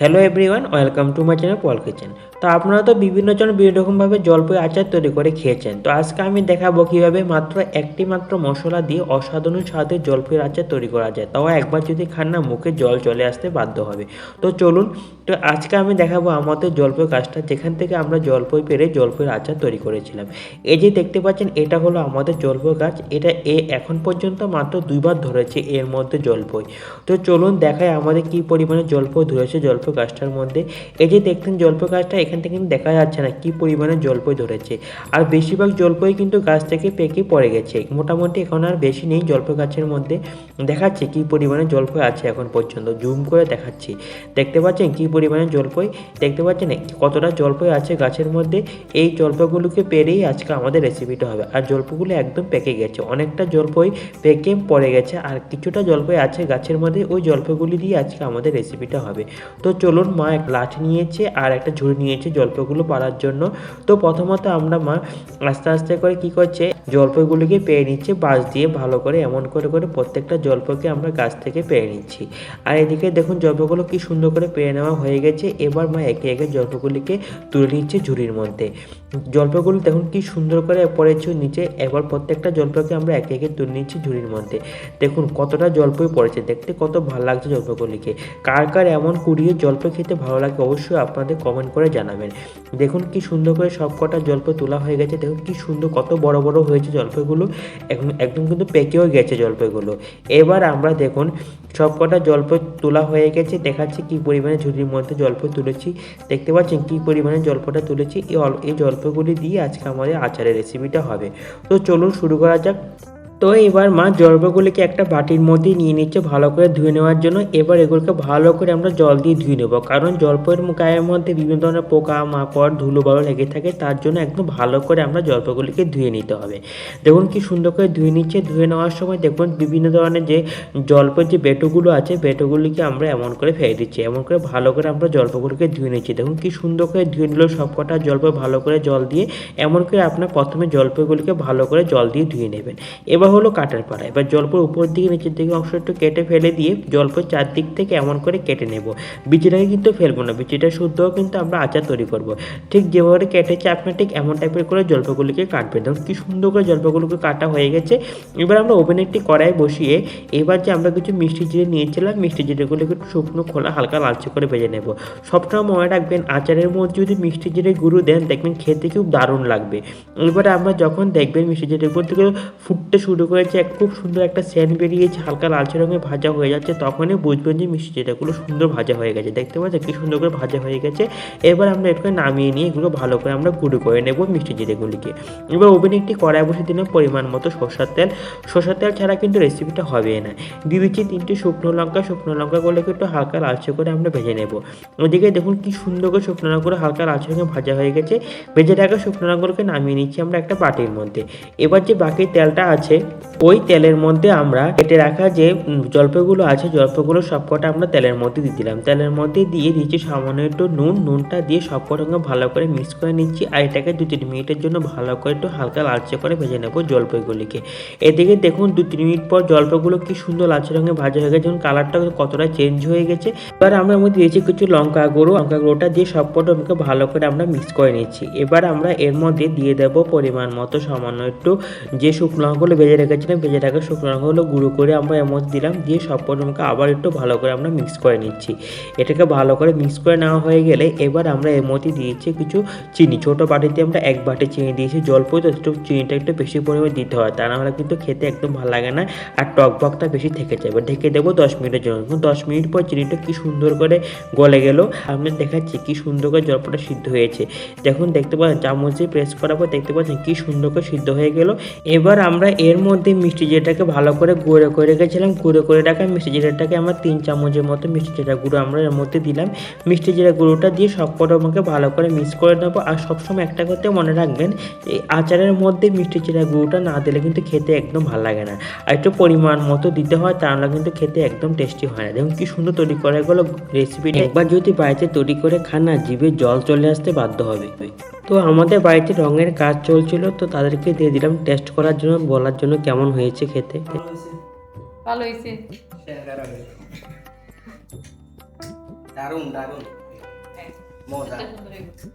Hello everyone, welcome to my channel Paul kitchen. তো আপনারা তো বিভিন্ন জন বিভিন্ন রকমভাবে জলপাই আচার তৈরি করে খেয়েছেন। তো আজকে আমি দেখাবো কীভাবে মাত্র মশলা দিয়ে অসাধারণ স্বাদের জলপাইয়ের আচার তৈরি করা যায়। তাও একবার যদি খান না মুখে জল চলে আসতে বাধ্য হবে। তো চলুন, তো আজকে আমি দেখাবো আমাদের জলপাই গাছটা যেখান থেকে আমরা জলপাই পেরে জলপাইয়ের আচার তৈরি করেছিলাম। এই যে দেখতে পাচ্ছেন, এটা হলো আমাদের জলপাই গাছ। এটা এখন পর্যন্ত মাত্র 2বার ধরেছে এর মধ্যে জলপাই। তো চলুন দেখায় আমাদের কী পরিমাণে জলপাই ধরেছে জলপাই গাছটার মধ্যে। এই যে দেখতেন জলপাই গাছটা, এখান থেকে কিন্তু দেখা যাচ্ছে না কী পরিমাণে জলপাই ধরেছে। আর বেশিরভাগ জলপাই কিন্তু গাছ থেকে পেকে পড়ে গেছে। মোটামুটি এখন আর বেশি নেই জলপাই গাছের মধ্যে। দেখাচ্ছে কী পরিমাণে জলপাই আছে এখন পর্যন্ত, জুম করে দেখাচ্ছি। দেখতে পাচ্ছেন কী পরিমাণে জলপাই, দেখতে পাচ্ছেন কতটা জলপাই আছে গাছের মধ্যে। এই জলপাইগুলোকে পেরেই আজকে আমাদের রেসিপিটা হবে। আর জলপাইগুলো একদম পেকে গেছে, অনেকটা জলপাই পেকে পড়ে গেছে, আর কিছুটা জলপাই আছে গাছের মধ্যে। ওই জলপাইগুলি দিয়ে আজকে আমাদের রেসিপিটা হবে। তো চলুন, মা এক লাঠি নিয়েছে আর একটা ঝুড়ি নিয়েছে জলপাইগুলো পাড়ার জন্য। তো প্রথমত আমরা মা আস্তে আস্তে করে কি করছে, জলপাইগুলিকে পেয়ে নিচ্ছে বাঁশ দিয়ে ভালো করে, এমন করে করে প্রত্যেকটা জলপাইকে আমরা গাছ থেকে পেয়ে নিচ্ছি। আর এদিকে দেখুন জলপাইগুলো কি সুন্দর করে পেয়ে নেওয়া হয়ে গেছে। এবার মা একে একে জলপাইগুলিকে তুলে নিচ্ছে ঝুড়ির মধ্যে। জলপাইগুলো দেখুন কি সুন্দর করে পড়েছে নিচে। এবার প্রত্যেকটা জলপাইকে আমরা একে একে তুলে নিচ্ছি ঝুড়ির মধ্যে। দেখুন কতটা জলপাই পড়েছে, দেখতে কত ভালো লাগছে জলপাইগুলিকে। কার কার এমন কুড়িয়ে জলপাই খেতে ভালো লাগে অবশ্যই আপনাদের কমেন্ট করে জানাবেন। দেখুন কি সুন্দর করে সব কটা জলপাই তোলা হয়ে গেছে। দেখুন কি সুন্দর কত বড় বড় হয়েছে জলপাইগুলো, একদম কিন্তু পেকেও গেছে জলপাইগুলো। এবার আমরা দেখুন সব কটা জলপাই তোলা হয়ে গেছে, দেখাচ্ছি কি পরিমাণে ঝুড়ির মধ্যে জলপাই তুলেছি। দেখতে পাচ্ছেন কি পরিমাণে জলপাইটা তুলেছি। এই জলপাইগুলি দিয়ে আজকে আমাদের আচারের রেসিপিটা হবে। তো চলুন শুরু করা যাক। তো এবার মা জলপাইগুলিকে একটা বাটির মধ্যে নিয়ে নিচ্ছে ভালো করে ধুয়ে নেওয়ার জন্য। এবার এগুলোকে ভালো করে আমরা জল দিয়ে ধুয়ে নেবো, কারণ জলপাইয়ের গায়ের মধ্যে বিভিন্ন ধরনের পোকা মাকড় ধুলো বালো লেগে থাকে। তার জন্য একদম ভালো করে আমরা জলপাইগুলিকে ধুয়ে নিতে হবে। দেখুন কি সুন্দর করে ধুয়ে নিচ্ছে। ধুয়ে নেওয়ার সময় দেখুন বিভিন্ন ধরনের যে জলপাইয়ের যে বেটোগুলো আছে, বেটোগুলিকে আমরা এমন করে ফেলে দিচ্ছি। এমন করে ভালো করে আমরা জলপাইগুলিকে ধুয়ে নিচ্ছি। দেখুন কি সুন্দর করে ধুয়ে নিল সব কটা জলপাই ভালো করে জল দিয়ে। এমন করে আপনার প্রথমে জলপাইগুলিকে ভালো করে জল দিয়ে ধুয়ে নেবেন। এবার হলো কাটার পাড়া। এবার জলপাইয়ের উপর দিকে নিচের দিকে অংশ একটু কেটে ফেলে দিয়ে জলপাইয়ের চারদিক থেকে এমন করে কেটে নেব। বিচিটাকে কিন্তু ফেলবো না, বিচিটা শুদ্ধও কিন্তু আমরা আচার তৈরি করব। ঠিক যেভাবে কেটেছে আপনার ঠিক এমন টাইপের করে জলপাইগুলিকে কাটবেন। দেখুন কি সুন্দর করে জলপাইগুলোকে কাটা হয়ে গেছে। এবার আমরা ওভেনে একটি কড়াই বসিয়ে এবার যে আমরা কিছু মিষ্টি জিরে নিয়েছিলাম, মিষ্টি জিরেগুলোকে একটু শুকনো খোলা হালকা লালচে করে ভেজে নেব। সবসময় মনে রাখবেন আচারের মধ্যে যদি মিষ্টি জিরে গুঁড়ো দেন দেখবেন খেতে খুব দারুণ লাগবে। এবারে আমরা যখন দেখবেন মিষ্টি জিরে গুঁড়ো থেকে ফুটতে শুরু করেছে, খুব সুন্দর একটা সেন্ট বেরিয়েছে, হালকা লালচে রঙের ভাজা হয়ে যাচ্ছে, তখনই বুঝবেন যে মিষ্টি জিরেগুলো সুন্দর ভাজা হয়ে গেছে। দেখতে পাচ্ছেন কি সুন্দর করে ভাজা হয়ে গেছে। এবার আমরা এটাকে নামিয়ে নিয়ে এগুলো ভালো করে আমরা গুঁড়ো করে নেব মিষ্টি জিরেগুলিকে। এবার ওভেনে একটি কড়াই বসে দিলাম পরিমাণ মতো সরষের তেল। সরষের তেল ছাড়া কিন্তু রেসিপিটা হবে না। দিয়ে দিচ্ছি 3টে শুকনো লঙ্কাগুলোকে একটু হালকা লালচে করে আমরা ভেজে নেব। ওদিকে দেখুন কি সুন্দর করে শুকনো লঙ্কাগুলো হালকা লালচে রঙে ভাজা হয়ে গেছে। ভেজে রাখা শুকনো লঙ্কাগুলোকে নামিয়ে নিচ্ছি আমরা একটা বাটির মধ্যে। এবার যে বাকি তেলটা আছে ওই তেলের মধ্যে আমরা কেটে রাখা যে জলপাইগুলো আছে, জলপাইগুলো সবকটা আমরা তেলের মধ্যে দিয়ে দিলাম। তেলের মধ্যে দিয়ে দিচ্ছি সামান্য একটু নুনটা দিয়ে সবকটাকে ভালো করে মিক্স করে নিচ্ছি। আর এটাকে 2-3 মিনিটের জন্য ভালো করে একটু হালকা লালচে করে ভেজে নেব জলপাইগুলিকে। এদিকে দেখুন 2-3 মিনিট পর জলপাইগুলো কি সুন্দর লালচে রঙে ভাজা হয়ে গেছে, যেমন কালারটা কতটা চেঞ্জ হয়ে গেছে। এবার আমরা এর মধ্যে দিয়েছি কিছু লঙ্কা গুঁড়োটা দিয়ে সবকটা আমাকে ভালো করে আমরা মিক্স করে নিচ্ছি। এবার আমরা এর মধ্যে দিয়ে দেব পরিমাণ মতো সামান্য একটু যে শুকনো লঙ্কাগুলো ভেজে রেখেছিলাম, ভেজে রাখা শুকনো লঙ্কাগুলো গুঁড়ো করে আমরা এর মধ্যে দিলাম। দিয়ে সবকটা আমাকে আবার একটু ভালো করে আমরা মিক্স করে নিচ্ছি। এটাকে ভালো করে মিক্স করে নেওয়া হয়ে গেলে এবার আমরা এর মধ্যে দিয়েছি কিছু চিনি। ছোটো বাটিতে আমরা 1 বাটি চিনি দিয়েছি। জলপাই তো একটু চিনিটা একটু বেশি পরিমাণে দিতে হয়, তা না হলে কিন্তু খেতে একদম ভালো লাগে না, আর টকবকটা বেশি থেকে যাবে। ঢেকে দেবো 10 মিনিটের জন্য। 10 মিনিট পর চিনিটা কি সুন্দর করে গলে গেল। আমি দেখাচ্ছি কি সুন্দর করে জলপাইটা সিদ্ধ হয়েছে। দেখুন দেখতে পাচ্ছেন চামচ দিয়ে প্রেস করার পর দেখতে পাচ্ছেন কি সুন্দর করে সিদ্ধ হয়ে গেল। এবার আমরা এর মধ্যে মিষ্টি জিরাটাকে ভালো করে গুঁড়ো করে রেখেছিলাম। গুঁড়ো করে রাখা মিষ্টি জিরাটাকে আমরা 3 চামচের মতো মিষ্টি জিরা গুঁড়ো আমরা এর মধ্যে দিলাম। মিষ্টি জিরা গুঁড়োটা দিয়ে সবকটা আমাকে ভালো করে মিক্স করে নেবো। আর সবসময় একটা কথা মনে রাখবেন, এই আচারের মধ্যে মিষ্টি জিরা গুঁড়োটা না দিলে কিন্তু খেতে একদম ভালো লাগে না। আর একটু পরিমাণ মতো দিতে হয়, তাহলে কিন্তু খেতে একদম টেস্টি হয় না। দেখুন কি সুন্দর তৈরি করা গেলো রেসিপিটা। একবার যদি বাড়িতে তৈরি করে খান না, জিভে জল চলে আসতে বাধ্য হবে। তো আমাদের বাড়িতে রঙের কাজ চলছিল, তো তাদেরকে দিয়ে দিলাম টেস্ট করার জন্য, বলার জন্য কেমন হয়েছে খেতে। ভালো হয়েছে। দারুণ দারুণ হ্যাঁ মজা সুন্দর হয়ে গেছে।